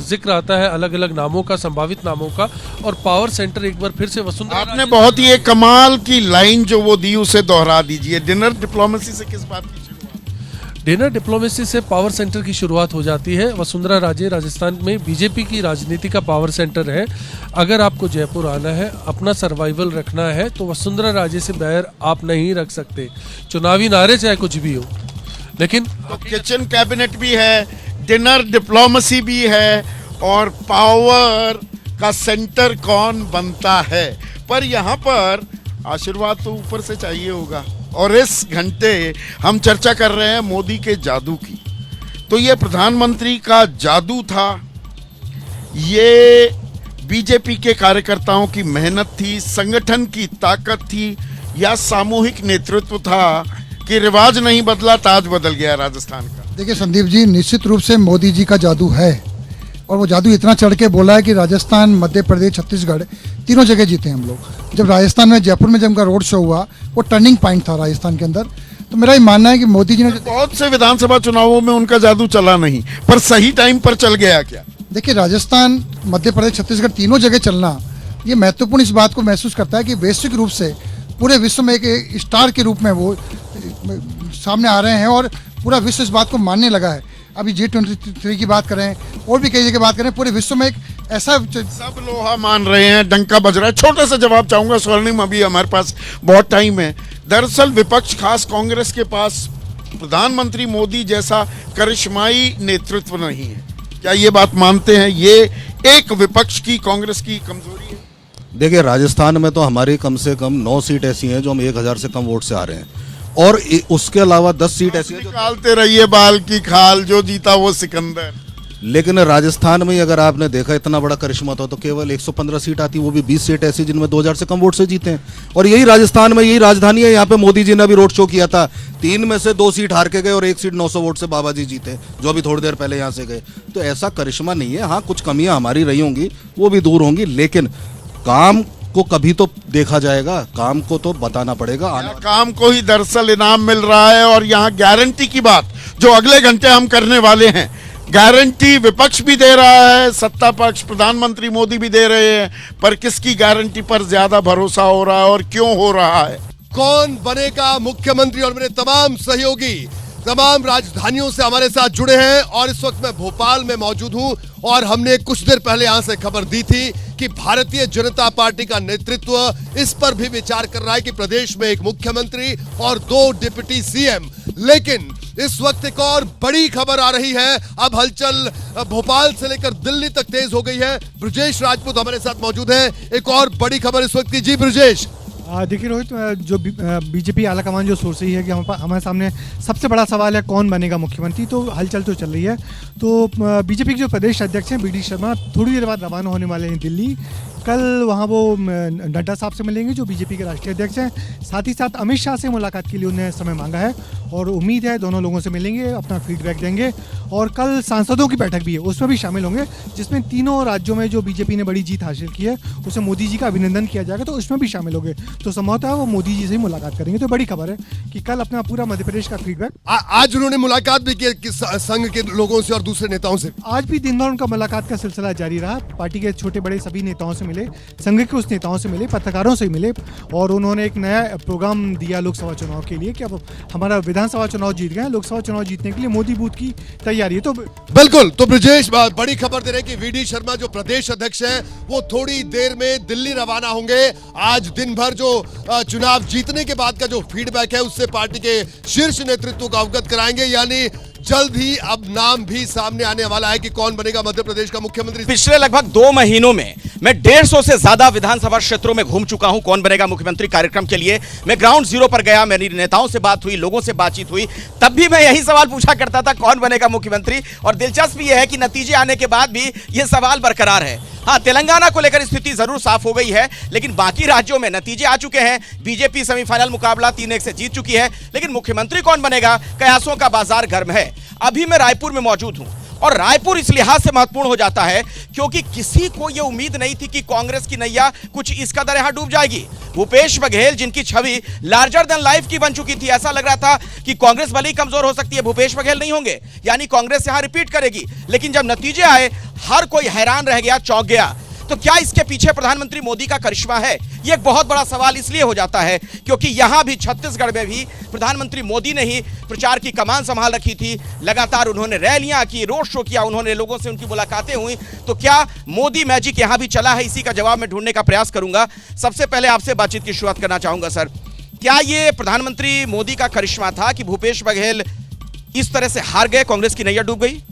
Speaker 9: जिक्र आता है अलग अलग नामों का, संभावित नामों का, और पावर सेंटर एक बार फिर से वसुंधरा।
Speaker 4: आपने बहुत ही एक कमाल की लाइन जो वो दी उसे दोहरा दीजिए। डिनर डिप्लोमेसी से किस बात की?
Speaker 9: डिनर डिप्लोमेसी से पावर सेंटर की शुरुआत हो जाती है। वसुंधरा राजे राजस्थान में बीजेपी की राजनीति का पावर सेंटर है। अगर आपको जयपुर आना है, अपना सर्वाइवल रखना है, तो वसुंधरा राजे से बैर आप नहीं रख सकते, चुनावी नारे चाहे कुछ भी हो। लेकिन
Speaker 4: तो किचन कैबिनेट भी है, डिनर डिप्लोमेसी भी है, और पावर का सेंटर कौन बनता है, पर यहाँ पर आशीर्वाद तो ऊपर से चाहिए होगा। और इस घंटे हम चर्चा कर रहे हैं मोदी के जादू की, तो ये प्रधानमंत्री का जादू था, ये बीजेपी के कार्यकर्ताओं की मेहनत थी, संगठन की ताकत थी, या सामूहिक नेतृत्व था कि रिवाज नहीं बदला, ताज बदल गया राजस्थान का?
Speaker 13: देखिए संदीप जी, निश्चित रूप से मोदी जी का जादू है, और वो जादू इतना चढ़ के बोला है कि राजस्थान, मध्य प्रदेश, छत्तीसगढ़ तीनों जगह जीते हम लोग। जब राजस्थान में, जयपुर में जब उनका रोड शो हुआ, वो टर्निंग पॉइंट था राजस्थान के अंदर। तो मेरा ये मानना है कि मोदी जी ने,
Speaker 4: बहुत से विधानसभा चुनावों में उनका जादू चला नहीं, पर सही टाइम पर चल गया क्या?
Speaker 13: देखिए, राजस्थान, मध्य प्रदेश, छत्तीसगढ़ तीनों जगह चलना ये महत्वपूर्ण इस बात को महसूस करता है कि वैश्विक रूप से पूरे विश्व में एक स्टार के रूप में वो सामने आ रहे हैं, और पूरा विश्व इस बात को मानने लगा है। अभी G23 की बात करें और भी कई जगह बात करें, पूरे विश्व में एक ऐसा,
Speaker 4: सब लोहा मान रहे हैं, डंका बज रहा है। छोटा सा जवाब चाहूंगा स्वर्णिम, अभी हमारे पास बहुत टाइम है। दरअसल विपक्ष, खास कांग्रेस के पास प्रधानमंत्री मोदी जैसा करिश्माई नेतृत्व नहीं है, क्या ये बात मानते हैं? ये एक विपक्ष की, कांग्रेस की कमजोरी है।
Speaker 14: देखिए, राजस्थान में तो हमारी कम से कम 9 सीट ऐसी हैं जो हम 1000 से कम वोट से आ रहे हैं, और उसके अलावा 10 सीट ऐसी हैं।
Speaker 4: निकालते रहिए बाल की खाल, जो जीता वो सिकंदर।
Speaker 14: लेकिन राजस्थान में अगर आपने देखा इतना बड़ा करिश्मा था तो केवल 115 सीट आती, वो भी 20 सीट ऐसी जिनमें 2000 से कम वोट से जीते हैं। और यही राजस्थान में यही राजधानी है, यहाँ पे मोदी जी ने अभी रोड शो किया था, 3 में से 2 सीट हार के गए और 1 सीट 900 वोट से बाबा जी जीते, जो अभी थोड़ी देर पहले यहाँ से गए। तो ऐसा करिश्मा नहीं है। हाँ, कुछ कमियां हमारी रही होंगी, वो भी दूर होंगी, लेकिन काम को कभी तो देखा जाएगा, काम को तो बताना पड़ेगा।
Speaker 4: काम को ही दरअसल इनाम मिल रहा है। और यहाँ गारंटी की बात जो अगले घंटे हम करने वाले हैं, गारंटी विपक्ष भी दे रहा है, सत्ता पक्ष प्रधानमंत्री मोदी भी दे रहे हैं, पर किसकी गारंटी पर ज्यादा भरोसा हो रहा है और क्यों हो रहा है?
Speaker 1: कौन बनेगा मुख्यमंत्री? और मेरे तमाम सहयोगी तमाम राजधानियों से हमारे साथ जुड़े हैं और इस वक्त मैं भोपाल में मौजूद हूं और हमने कुछ देर पहले यहां से खबर दी थी कि भारतीय जनता पार्टी का नेतृत्व इस पर भी विचार कर रहा है कि प्रदेश में एक मुख्यमंत्री और 2 डिप्टी सीएम। लेकिन इस वक्त एक और बड़ी खबर आ रही है। अब हलचल भोपाल से लेकर दिल्ली तक तेज हो गई है। ब्रजेश राजपूत हमारे साथ मौजूद हैं। एक और बड़ी खबर इस वक्त की। जी ब्रजेश।
Speaker 10: देखिए रोहित, जो बीजेपी आलाकमान जो सोच रही है कि हमारे सामने सबसे बड़ा सवाल है कौन बनेगा मुख्यमंत्री, तो हलचल तो चल रही है। तो बीजेपी के जो प्रदेश अध्यक्ष हैं BD शर्मा थोड़ी देर बाद रवाना होने वाले हैं दिल्ली। कल वहाँ वो नड्डा साहब से मिलेंगे जो बीजेपी के राष्ट्रीय अध्यक्ष हैं। साथ ही साथ अमित शाह से मुलाकात के लिए उन्हें समय मांगा है और उम्मीद है दोनों लोगों से मिलेंगे, अपना फीडबैक देंगे। और कल सांसदों की बैठक भी है, उसमें भी शामिल होंगे, जिसमें तीनों राज्यों में जो बीजेपी ने बड़ी जीत हासिल की है उसे मोदी जी का अभिनंदन किया जाएगा, तो उसमें भी शामिल होंगे। तो संभवतः वो मोदी जी से ही मुलाकात करेंगे। तो बड़ी खबर है कि कल अपना पूरा मध्य प्रदेश का फीडबैक।
Speaker 1: आज उन्होंने मुलाकात भी की संघ के लोगों से और दूसरे नेताओं से।
Speaker 10: आज भी दिन भर उनका मुलाकात का सिलसिला जारी रहा। पार्टी के छोटे बड़े सभी नेताओं से मिले, संघ के उस नेताओं से मिले, पत्रकारों से मिले और उन्होंने एक नया प्रोग्राम दिया लोकसभा चुनाव के लिए कि अब हमारा विधानसभा चुनाव जीत गए, लोकसभा चुनाव जीतने के लिए मोदी बूथ की तैयारी है। तो
Speaker 1: बिल्कुल। तो ब्रजेश बड़ी खबर दे रहे हैं कि VD शर्मा जो प्रदेश अध्यक्ष हैं वो थोड़ी देर में दिल्ली रवाना होंगे। आज दिन भर जो चुनाव जीतने के बाद का जो फीडबैक है उससे पार्टी के शीर्ष नेतृत्व को अवगत कराएंगे। यानी जल्द ही अब नाम भी सामने आने वाला है कि कौन बनेगा मध्य प्रदेश का मुख्यमंत्री।
Speaker 15: पिछले लगभग 2 महीनों में मैं 150 से ज्यादा विधानसभा क्षेत्रों में घूम चुका हूं कौन बनेगा मुख्यमंत्री कार्यक्रम के लिए। मैं ग्राउंड जीरो पर गया, मेरी नेताओं से बात हुई, लोगों से बातचीत हुई, तब भी मैं यही सवाल पूछा करता था कौन बनेगा मुख्यमंत्री। और दिलचस्प यह है कि नतीजे आने के बाद भी यह सवाल बरकरार है। हाँ, तेलंगाना को लेकर स्थिति जरूर साफ हो गई है, लेकिन बाकी राज्यों में नतीजे आ चुके हैं। बीजेपी सेमीफाइनल मुकाबला 3-1 से जीत चुकी है, लेकिन मुख्यमंत्री कौन बनेगा, कयासों का बाजार गर्म है। अभी मैं रायपुर में मौजूद हूं और रायपुर इस लिहाज से महत्वपूर्ण हो जाता है क्योंकि किसी को यह उम्मीद नहीं थी कि कांग्रेस की नैया कुछ इस कदर यहां डूब जाएगी। भूपेश बघेल जिनकी छवि लार्जर देन लाइफ की बन चुकी थी, ऐसा लग रहा था कि कांग्रेस भले ही कमजोर हो सकती है, भूपेश बघेल नहीं होंगे, यानी कांग्रेस यहां रिपीट करेगी। लेकिन जब नतीजे आए हर कोई हैरान रह गया, चौंक गया। तो क्या इसके पीछे प्रधानमंत्री मोदी का करिश्मा है? यह एक बहुत बड़ा सवाल इसलिए हो जाता है क्योंकि यहां भी छत्तीसगढ़ में भी प्रधानमंत्री मोदी ने ही प्रचार की कमान संभाल रखी थी। लगातार उन्होंने रैलियां की, रोड शो किया, उन्होंने लोगों से उनकी मुलाकातें हुई। तो क्या मोदी मैजिक यहां भी चला है? इसी का जवाब मैं ढूंढने का प्रयास करूंगा। सबसे पहले आपसे बातचीत की शुरुआत करना चाहूंगा सर, क्या यह प्रधानमंत्री मोदी का करिश्मा था कि भूपेश बघेल इस तरह से हार गए, कांग्रेस की नैया डूब गई?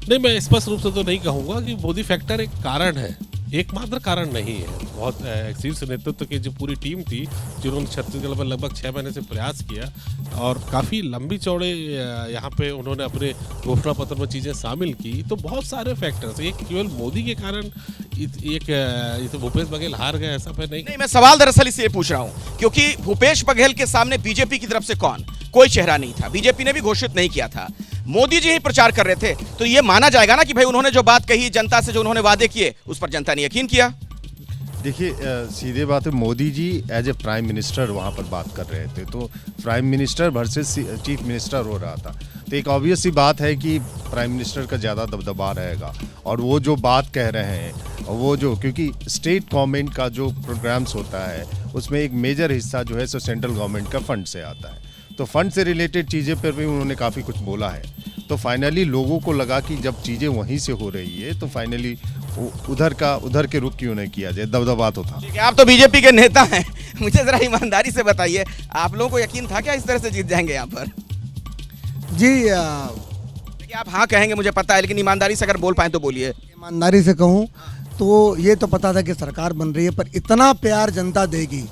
Speaker 9: नहीं, मैं स्पष्ट रूप से तो नहीं कहूंगा कि मोदी फैक्टर एक कारण है, एकमात्र कारण नहीं है। बहुत शीर्ष नेतृत्व की जो पूरी टीम थी जिन्होंने छत्तीसगढ़ में लगभग 6 महीने से प्रयास किया और काफ़ी लंबी चौड़े यहाँ पे उन्होंने अपने घोषणा पत्र में चीज़ें शामिल की, तो बहुत सारे फैक्टर्स, एक केवल मोदी के कारण एक भूपेश बघेल हार गए ऐसा फिर नहीं।
Speaker 15: मैं सवाल दरअसल इसलिए पूछ रहा हूँ क्योंकि भूपेश बघेल के सामने बीजेपी की तरफ से कोई चेहरा नहीं था, बीजेपी ने भी घोषित नहीं किया था, मोदी जी ही प्रचार कर रहे थे। तो ये माना जाएगा ना कि भाई उन्होंने जो बात कही, जनता से जो उन्होंने वादे किए उस पर जनता ने यकीन किया।
Speaker 16: देखिए, सीधे बात है, Modi ji as a prime minister वहाँ पर बात कर रहे थे, तो prime minister versus chief minister हो रहा था। तो एक ऑब्वियस सी बात है कि प्राइम मिनिस्टर का ज़्यादा दबदबा रहेगा और वो जो बात कह रहे हैं वो जो, क्योंकि स्टेट गवर्नमेंट का जो प्रोग्राम्स होता है उसमें एक मेजर हिस्सा जो है सो सेंट्रल गवर्नमेंट का फंड से आता है, तो फंड से रिलेटेड चीज़ें पर भी उन्होंने काफ़ी कुछ बोला है। तो फाइनली लोगों को लगा कि जब चीज़ें वहीं से हो रही है तो फाइनली उधर के रुख क्यों नहीं किया जाए, दबदबा तो था।
Speaker 15: आप तो बीजेपी के नेता हैं, मुझे जरा ईमानदारी से बताइए, आप लोगों को यकीन था क्या इस तरह से जीत जाएंगे यहाँ पर?
Speaker 17: जी
Speaker 15: देखिए, आप हाँ कहेंगे मुझे पता है, लेकिन ईमानदारी से अगर बोल पाए तो बोलिए।
Speaker 17: ईमानदारी से कहूँ तो ये तो पता था कि सरकार बन रही है, पर इतना प्यार जनता देगी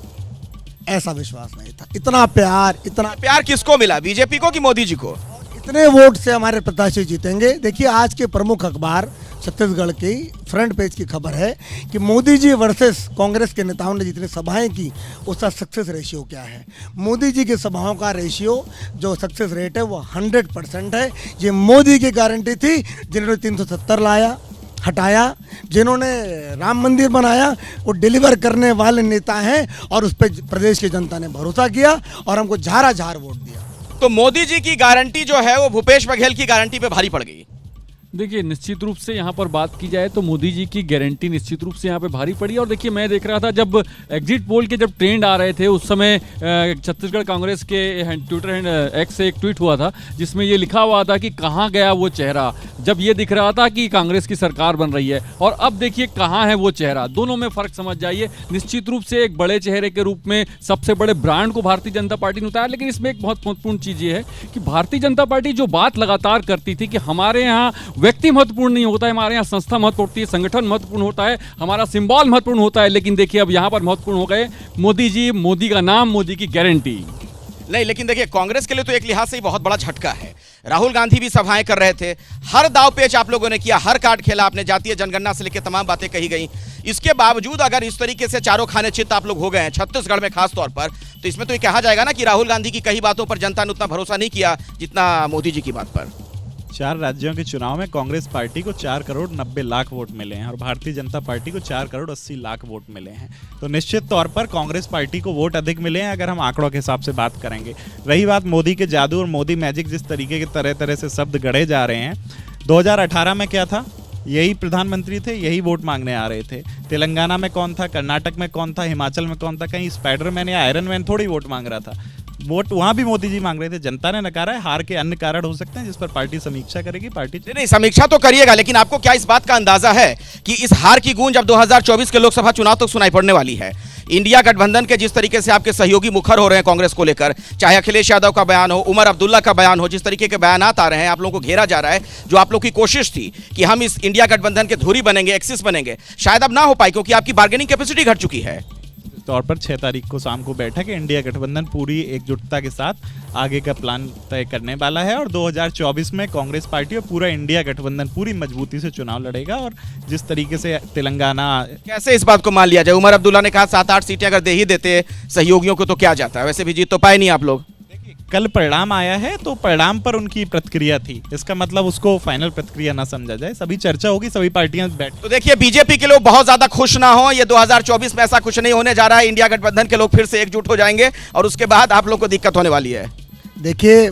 Speaker 17: ऐसा विश्वास नहीं था। इतना प्यार
Speaker 15: किसको मिला, बीजेपी को कि मोदी जी को?
Speaker 17: कितने वोट से हमारे प्रत्याशी जीतेंगे? देखिए, आज के प्रमुख अखबार छत्तीसगढ़ की फ्रंट पेज की खबर है कि मोदी जी वर्सेस कांग्रेस के नेताओं ने जितनी सभाएं की उसका सक्सेस रेशियो क्या है। मोदी जी की सभाओं का रेशियो जो सक्सेस रेट है वो 100% है। ये मोदी की गारंटी थी, जिन्होंने 370 लाया, हटाया, जिन्होंने राम मंदिर बनाया, वो डिलीवर करने वाले नेता हैं और उस पर प्रदेश की जनता ने भरोसा किया और हमको झारा वोट दिया।
Speaker 15: तो मोदी जी की गारंटी जो है वो भूपेश बघेल की गारंटी पे भारी पड़ गई।
Speaker 3: देखिए, निश्चित रूप से यहाँ पर बात की जाए तो मोदी जी की गारंटी निश्चित रूप से यहाँ पे भारी पड़ी। और देखिए, मैं देख रहा था जब एग्जिट पोल के जब ट्रेंड आ रहे थे उस समय छत्तीसगढ़ कांग्रेस के ट्विटर एक्स से एक ट्वीट हुआ था जिसमें ये लिखा हुआ था कि कहाँ गया वो चेहरा, जब ये दिख रहा था कि कांग्रेस की सरकार बन रही है, और अब देखिए कहाँ है वो चेहरा। दोनों में फर्क समझ जाइए। निश्चित रूप से एक बड़े चेहरे के रूप में सबसे बड़े ब्रांड को भारतीय जनता पार्टी ने उतारा, लेकिन इसमें एक बहुत महत्वपूर्ण चीज़ ये है कि भारतीय जनता पार्टी जो बात लगातार करती थी कि हमारे यहाँ व्यक्ति महत्वपूर्ण नहीं होता है, हमारे यहाँ संस्था महत्वपूर्ण होती है, संगठन महत्वपूर्ण होता है, हमारा सिंबल महत्वपूर्ण होता है, लेकिन देखिए अब यहाँ पर महत्वपूर्ण हो गए मोदी जी, मोदी का नाम, मोदी की गारंटी।
Speaker 15: नहीं, लेकिन देखिए कांग्रेस के लिए तो एक लिहाज से ही बहुत बड़ा झटका है। राहुल गांधी भी सभाएं कर रहे थे, हर दाव पेच आप लोगों ने किया, हर कार्ड खेला आपने, जातीय जनगणना से लेकर तमाम बातें कही गई। इसके बावजूद अगर इस तरीके से चारों खाने चित्त आप लोग हो गए हैं छत्तीसगढ़ में खास तौर पर, तो इसमें तो ये कहा जाएगा ना कि राहुल गांधी की कई बातों पर जनता ने उतना भरोसा नहीं किया जितना मोदी जी की बात पर।
Speaker 18: 4 राज्यों के चुनाव में कांग्रेस पार्टी को 4 करोड़ 90 लाख वोट मिले हैं और भारतीय जनता पार्टी को 4 करोड़ 80 लाख वोट मिले हैं। तो निश्चित तौर पर कांग्रेस पार्टी को वोट अधिक मिले हैं अगर हम आंकड़ों के हिसाब से बात करेंगे। रही बात मोदी के जादू और मोदी मैजिक, जिस तरीके के तरह तरह से शब्द गढ़े जा रहे हैं, 2018 में क्या था? यही प्रधानमंत्री थे, यही वोट मांगने आ रहे थे। तेलंगाना में कौन था, कर्नाटक में कौन था, हिमाचल में कौन था? कहीं स्पाइडरमैन या आयरन मैन थोड़ी वोट मांग रहा था। वोट वहां भी मोदी जी मांग रहे थे, जनता ने नकारा है। हार के अन्य कारण हो सकते हैं जिस पर पार्टी समीक्षा करेगी। पार्टी
Speaker 15: नहीं, समीक्षा तो करिएगा, लेकिन आपको क्या इस बात का अंदाजा है कि इस हार की गूंज अब 2024 के लोकसभा चुनाव तक सुनाई पड़ने वाली है? इंडिया गठबंधन के जिस तरीके से आपके सहयोगी मुखर हो रहे हैं कांग्रेस को लेकर, चाहे अखिलेश यादव का बयान हो, उमर अब्दुल्ला का बयान हो, जिस तरीके के बयानात आ रहे हैं, आप लोगों को घेरा जा रहा है, जो आप लोग की कोशिश थी कि हम इस इंडिया गठबंधन के धुरी बनेंगे, एक्सिस बनेंगे, शायद अब ना हो पाए क्योंकि आपकी बार्गेनिंग कैपेसिटी घट चुकी है।
Speaker 18: तौर पर 6 तारीख को शाम को बैठक है। इंडिया गठबंधन पूरी एकजुटता के साथ आगे का प्लान तय करने वाला है और 2024 में कांग्रेस पार्टी और पूरा इंडिया गठबंधन पूरी मजबूती से चुनाव लड़ेगा। और जिस तरीके से तेलंगाना,
Speaker 15: कैसे इस बात को मान लिया जाए? उमर अब्दुल्ला ने कहा 7-8 सीटें अगर दे ही देते सहयोगियों को तो क्या जाता है, वैसे भी जीत तो पाए नहीं आप लोग।
Speaker 18: कल परिणाम आया है तो परिणाम पर उनकी प्रतिक्रिया थी, इसका मतलब उसको फाइनल प्रतिक्रिया ना समझा जाए। सभी चर्चा होगी, सभी पार्टियां बैठ।
Speaker 15: तो देखिए, बीजेपी के लोग बहुत ज्यादा खुश ना हो, ये 2024 में ऐसा कुछ नहीं होने जा रहा है। इंडिया गठबंधन के लोग फिर से एकजुट हो जाएंगे और उसके बाद आप लोग को दिक्कत होने वाली है।
Speaker 17: देखिए,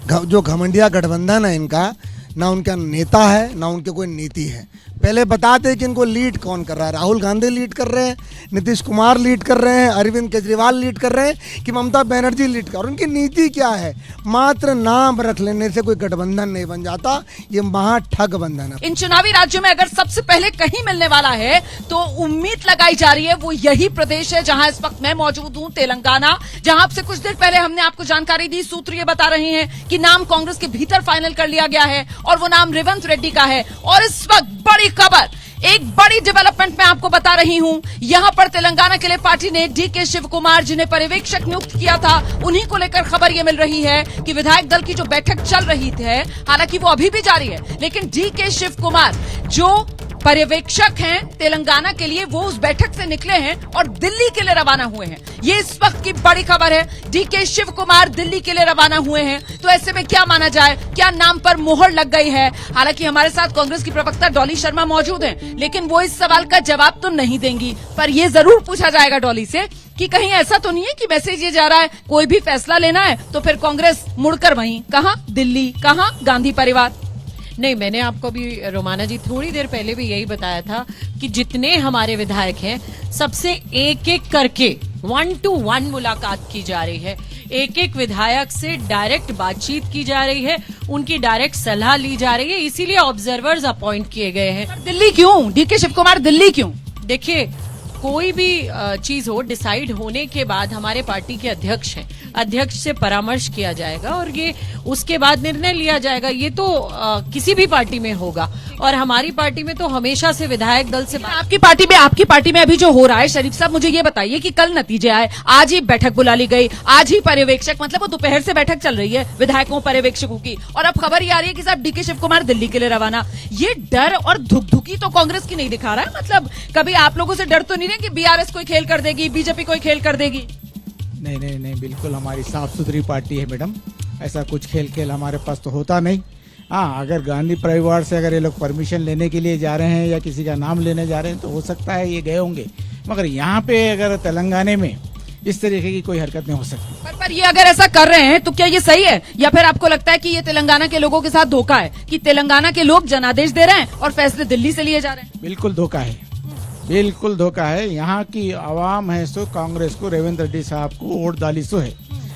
Speaker 17: जो घमंडिया गठबंधन है इनका, ना उनका नेता है ना उनके कोई नीति है। पहले बताते कि इनको लीड कौन कर रहा है। राहुल गांधी लीड कर रहे हैं, नीतीश कुमार लीड कर रहे हैं, अरविंद केजरीवाल लीड कर रहे हैं कि ममता बनर्जी लीड कर। उनकी नीति क्या है? मात्र नाम रख लेने से कोई गठबंधन नहीं बन जाता, ये महा ठग बंधन है।
Speaker 2: इन चुनावी राज्यों में अगर सबसे पहले कहीं मिलने वाला है तो उम्मीद लगाई जा रही है वो यही प्रदेश है जहां इस वक्त मैं मौजूद हूं, तेलंगाना, जहां आपसे कुछ देर पहले हमने आपको जानकारी दी। सूत्र ये बता रहे हैं कि नाम कांग्रेस के भीतर फाइनल कर लिया गया है और वो नाम रेवंत रेड्डी का है। और इस वक्त बड़ी खबर, एक बड़ी डेवलपमेंट मैं आपको बता रही हूं। यहां पर तेलंगाना के लिए पार्टी ने डीके शिव कुमार, जिन्हें पर्यवेक्षक नियुक्त किया था, उन्हीं को लेकर खबर यह मिल रही है कि विधायक दल की जो बैठक चल रही है, हालांकि वो अभी भी जारी है, लेकिन डीके शिव कुमार जो पर्यवेक्षक हैं तेलंगाना के लिए, वो उस बैठक से निकले हैं और दिल्ली के लिए रवाना हुए हैं। ये इस वक्त की बड़ी खबर है। डीके शिव कुमार दिल्ली के लिए रवाना हुए हैं। तो ऐसे में क्या माना जाए, क्या नाम पर मोहर लग गई है? हालांकि हमारे साथ कांग्रेस की प्रवक्ता डॉली शर्मा मौजूद हैं, लेकिन वो इस सवाल का जवाब तो नहीं देंगी, पर यह जरूर पूछा जाएगा डॉली से कि कहीं ऐसा तो नहीं है कि मैसेज ये जा रहा है कोई भी फैसला लेना है तो फिर कांग्रेस मुड़कर वहीं, कहां दिल्ली, कहां गांधी परिवार।
Speaker 19: नहीं, मैंने आपको भी रोमाना जी थोड़ी देर पहले भी यही बताया था कि जितने हमारे विधायक हैं सबसे एक एक करके 1-to-1 मुलाकात की जा रही है। एक एक विधायक से डायरेक्ट बातचीत की जा रही है, उनकी डायरेक्ट सलाह ली जा रही है, इसीलिए ऑब्जर्वर्स अपॉइंट किए गए हैं।
Speaker 2: दिल्ली क्यों? डीके शिव कुमार दिल्ली क्यों?
Speaker 19: देखिए, कोई भी चीज हो डिसाइड होने के बाद हमारे पार्टी के अध्यक्ष हैं, अध्यक्ष से परामर्श किया जाएगा और ये उसके बाद निर्णय लिया जाएगा। ये तो किसी भी पार्टी में होगा और हमारी पार्टी में तो हमेशा से विधायक दल से
Speaker 2: आपकी पार्टी में अभी जो हो रहा है, शरीफ साहब मुझे ये बताइए कि कल नतीजे आए, आज ही बैठक बुला ली गई, आज ही पर्यवेक्षक, मतलब वो दोपहर से बैठक चल रही है विधायकों पर्यवेक्षकों की, और अब खबर ये आ रही है कि साहब डीके शिव कुमार दिल्ली के लिए रवाना। ये डर और धुकधुकी तो कांग्रेस की नहीं दिखा रहा है। मतलब कभी आप लोगों से डर तो नहीं है कि बीआरएस कोई खेल कर देगी, बीजेपी कोई खेल कर देगी?
Speaker 20: नहीं नहीं नहीं, बिल्कुल हमारी साफ सुथरी पार्टी है मैडम, ऐसा कुछ खेल हमारे पास तो होता नहीं। हाँ, अगर गांधी परिवार से अगर ये लोग परमिशन लेने के लिए जा रहे हैं या किसी का नाम लेने जा रहे हैं तो हो सकता है ये गए होंगे, मगर यहाँ पे अगर तेलंगाना में इस तरीके की कोई हरकत नहीं हो सकती।
Speaker 2: पर ये अगर ऐसा कर रहे हैं तो क्या ये सही है, या फिर आपको लगता है कि ये तेलंगाना के लोगों के साथ धोखा है कि तेलंगाना के लोग जनादेश दे रहे हैं और फैसले दिल्ली से लिए जा रहे हैं?
Speaker 20: बिल्कुल धोखा है, बिल्कुल धोखा है। यहाँ की आवाम है सो कांग्रेस को, रेवंत रेड्डी साहब को वोट डाली सो है।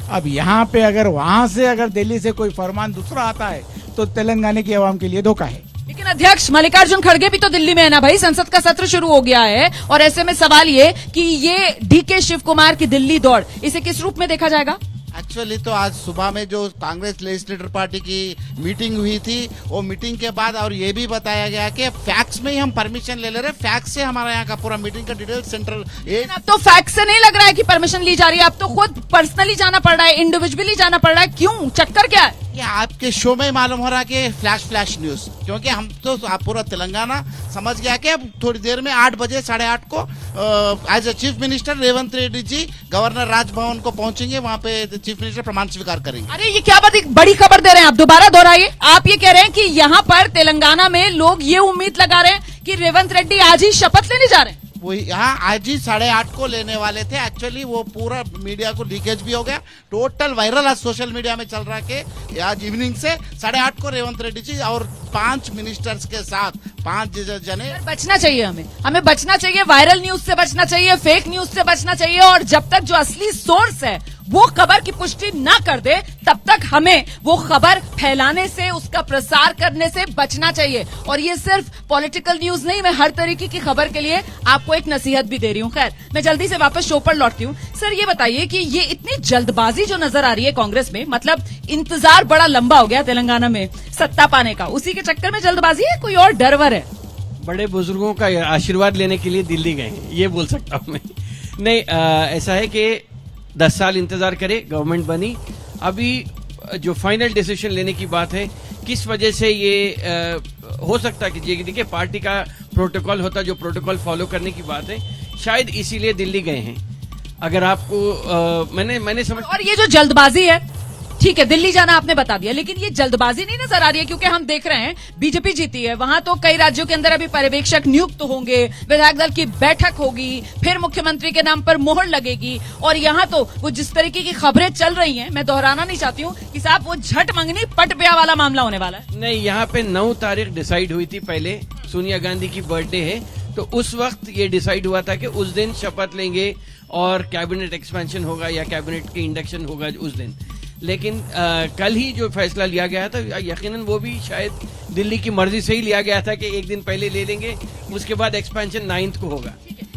Speaker 20: अब यहाँ पे अगर वहाँ से अगर दिल्ली से कोई फरमान दूसरा आता है तो तेलंगाना की आवाम के लिए धोखा है।
Speaker 2: लेकिन अध्यक्ष मल्लिकार्जुन खड़गे भी तो दिल्ली में है ना भाई, संसद का सत्र शुरू हो गया है और ऐसे में सवाल ये कि ये डीके शिव कुमार की दिल्ली दौड़, इसे किस रूप में देखा जाएगा?
Speaker 12: एक्चुअली तो आज सुबह में जो कांग्रेस लेजिस्लेटर पार्टी की मीटिंग हुई थी, वो मीटिंग के बाद और ये भी बताया गया कि फैक्स में ही हम परमिशन ले रहे हैं, फैक्स से हमारा यहाँ का पूरा मीटिंग का डिटेल सेंट्रल।
Speaker 2: अब तो फैक्स से नहीं लग रहा है कि परमिशन ली जा रही है, अब तो खुद पर्सनली जाना पड़ रहा है, इंडिविजुअली जाना पड़ रहा है। क्यों, चक्कर क्या है?
Speaker 12: ये आपके शो में मालूम हो रहा है कि फ्लैश न्यूज, क्योंकि हम तो पूरा तेलंगाना समझ गया कि अब थोड़ी देर में 8 बजे 8:30 को as a chief minister Revanth Reddy ji governor Raj Bhavan को पहुंचेंगे, वहां पे चीफ मिनिस्टर प्रमाण स्वीकार करेंगे।
Speaker 2: अरे ये क्या बड़ी खबर दे रहे हैं आप, दोबारा दोहराइए। आप ये कह रहे हैं कि यहाँ पर तेलंगाना में लोग ये उम्मीद लगा रहे हैं कि रेवंत रेड्डी आज ही शपथ लेने जा रहे हैं?
Speaker 12: वो यहाँ आज ही 8:30 को लेने वाले थे। एक्चुअली वो पूरा मीडिया को लीकेज भी हो गया, टोटल वायरल आज सोशल मीडिया में चल रहा है कि आज इवनिंग से 8:30 को रेवंत रेड्डी जी और 5 मिनिस्टर्स के साथ 5 जने।
Speaker 2: बचना चाहिए, हमें बचना चाहिए, वायरल न्यूज से बचना चाहिए, फेक न्यूज से बचना चाहिए, और जब तक जो असली सोर्स है वो खबर की पुष्टि ना कर दे तब तक हमें वो खबर फैलाने से, उसका प्रसार करने से बचना चाहिए। और ये सिर्फ पॉलिटिकल न्यूज नहीं, मैं हर तरीके की खबर के लिए आपको एक नसीहत भी दे रही हूँ। खैर, मैं जल्दी से वापस शो पर लौटती हूँ। सर ये बताइए कि ये इतनी जल्दबाजी जो नजर आ रही है कांग्रेस में, मतलब इंतजार बड़ा लंबा हो गया तेलंगाना में सत्ता पाने का, उसी के चक्कर में जल्दबाजी है, कोई और डरवर है?
Speaker 21: बड़े बुजुर्गों का आशीर्वाद लेने के लिए दिल्ली गए हैं, ये बोल सकता हूँ मैं। नहीं, ऐसा है कि 10 साल इंतजार करे, गवर्नमेंट बनी, अभी जो फाइनल डिसीजन लेने की बात है, किस वजह से ये हो सकता है कि देखिए पार्टी का प्रोटोकॉल होता है, जो प्रोटोकॉल फॉलो करने की बात है, शायद इसीलिए दिल्ली गए हैं। अगर आपको मैंने समझ,
Speaker 2: और ये जो जल्दबाजी है, ठीक है दिल्ली जाना आपने बता दिया, लेकिन ये जल्दबाजी नहीं नजर आ रही है, क्योंकि हम देख रहे हैं बीजेपी जीती है, वहां तो कई राज्यों के अंदर अभी पर्यवेक्षक नियुक्त होंगे, विधायक दल की बैठक होगी, फिर मुख्यमंत्री के नाम पर मोहर लगेगी, और यहाँ तो वो जिस तरीके की खबरें चल रही हैं, मैं दोहराना नहीं चाहती हूँ कि साहब वो झट मंगनी पट ब्याह वाला मामला होने वाला है।
Speaker 21: नहीं, यहाँ पे 9 तारीख डिसाइड हुई थी, पहले सोनिया गांधी की बर्थडे है, तो उस वक्त ये डिसाइड हुआ था कि उस दिन शपथ लेंगे और कैबिनेट एक्सपेंशन होगा या कैबिनेट की इंडक्शन होगा उस दिन। लेकिन कल ही जो फैसला लिया गया था, यकीनन वो भी शायद दिल्ली की मर्जी से ही लिया गया था कि एक दिन पहले ले लेंगे, उसके बाद एक्सपेंशन 9 को होगा।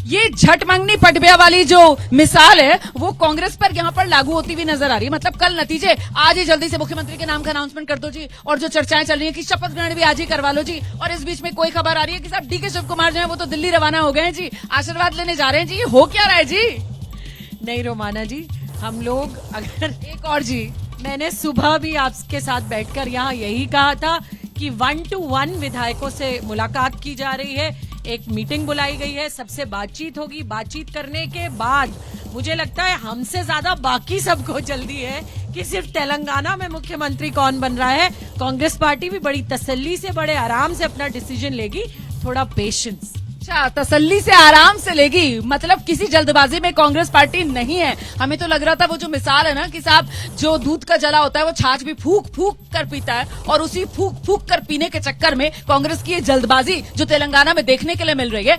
Speaker 2: ये झट मंगनी पटबिया वाली जो मिसाल है वो कांग्रेस पर यहाँ पर लागू होती हुई नजर आ रही है। मतलब कल नतीजे, आज ही जल्दी से मुख्यमंत्री के नाम का अनाउंसमेंट कर दो जी, और जो चर्चाएं चल रही है कि शपथ ग्रहण भी आज ही करवा लो जी, और इस बीच में कोई खबर आ रही है कि साहब डीके शिव कुमार जो है वो तो दिल्ली रवाना हो गए हैं जी, आशीर्वाद लेने जा रहे हैं जी, ये हो क्या रहा है जी?
Speaker 19: नहीं रोमाना जी, हम लोग अगर एक और जी, मैंने सुबह भी आपके साथ बैठकर यहाँ यही कहा था कि 1-to-1 विधायकों से मुलाकात की जा रही है, एक मीटिंग बुलाई गई है, सबसे बातचीत होगी, बातचीत करने के बाद मुझे लगता है हमसे ज्यादा बाकी सबको जल्दी है कि सिर्फ तेलंगाना में मुख्यमंत्री कौन बन रहा है। कांग्रेस पार्टी भी बड़ी तसल्ली से, बड़े आराम से अपना डिसीजन लेगी, थोड़ा पेशेंस।
Speaker 2: अच्छा, तसल्ली से आराम से लेगी, मतलब किसी जल्दबाजी में कांग्रेस पार्टी नहीं है। हमें तो लग रहा था वो जो मिसाल है ना कि साहब जो दूध का जला होता है वो छाछ भी फूक फूक कर पीता है, और उसी फूक फूक कर पीने के चक्कर में कांग्रेस की ये जल्दबाजी जो तेलंगाना में देखने के लिए मिल रही है,